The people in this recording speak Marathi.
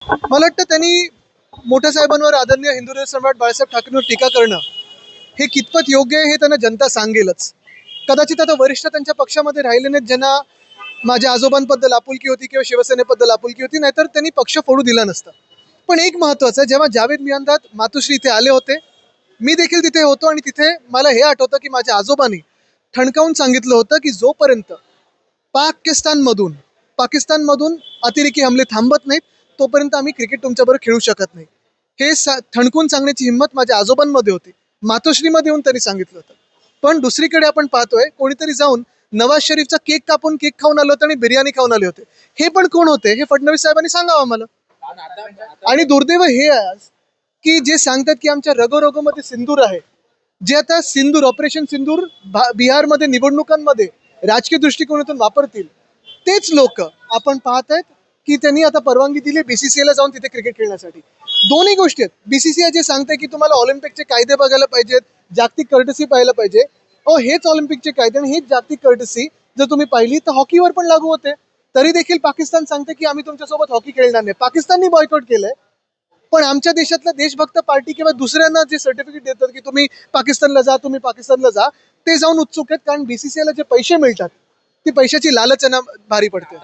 मला वाटतं त्यांनी मोठ्या साहेबांवर आदरणीय हिंदू सम्राट बाळासाहेब ठाकरेंवर टीका करणं हे कितपत योग्य आहे हे त्यांना जनता सांगेलच. कदाचित आता वरिष्ठ त्यांच्या पक्षामध्ये राहिले नाहीत, ज्यांना माझ्या आजोबांबद्दल आपुलकी होती किंवा शिवसेनेबद्दल आपुलकी होती, नाहीतर त्यांनी पक्ष फोडू दिला नसता. पण एक महत्त्वाचं आहे, जेव्हा जावेद मियांदाद मातोश्री इथे आले होते, मी देखील तिथे होतो आणि तिथे मला हे आठवतं की माझ्या आजोबांनी ठणकावून सांगितलं होतं की जोपर्यंत पाकिस्तानमधून अतिरेकी हमले थांबत नाहीत तोपर्यंत आम्ही क्रिकेट तुमच्याबरोबर खेळू शकत नाही. हे ठणकून सांगण्याची हिंमत माझ्या आजोबांमध्ये होती. मातोश्रीमध्ये येऊन त्यांनी सांगितलं होतं. पण दुसरीकडे आपण पाहतोय कोणीतरी जाऊन नवाज शरीफचा केक कापून केक खाऊन आले होते आणि बिर्याणी खाऊन आले होते. हे पण कोण होते हे फडणवीस साहेबांनी सांगावं आम्हाला. आणि दुर्दैव हे आज की जे सांगतात की आमच्या रगोरगोमध्ये सिंदूर आहे, जे आता सिंदूर ऑपरेशन सिंदूर बिहारमध्ये निवडणुकांमध्ये राजकीय दृष्टिकोनातून वापरतील, तेच लोक आपण पाहत आहेत की त्यांनी आता परवानगी दिली बीसीसीआयला जाऊन तिथे क्रिकेट खेळण्यासाठी. दोन्ही गोष्टी आहेत. बीसीसीआय जे सांगते की तुम्हाला ऑलिम्पिकचे कायदे बघायला पाहिजेत, जागतिक कर्टसी पाहायला पाहिजे. हेच ऑलिम्पिकचे कायदे आणि हेच जागतिक कर्टसी जर तुम्ही पाहिली तर हॉकीवर पण लागू होते. तरी देखील पाकिस्तान सांगते की आम्ही तुमच्यासोबत हॉकी खेळणार नाही. पाकिस्ताननी बॉयकॉट केलंय. पण आमच्या देशातल्या देशभक्त पार्टी किंवा दुसऱ्यांना जे सर्टिफिकेट देतात की तुम्ही पाकिस्तानला जा, ते जाऊन उत्सुक आहेत, कारण बीसीसीआयला जे पैसे मिळतात ती पैशाची लालच भारी पडते.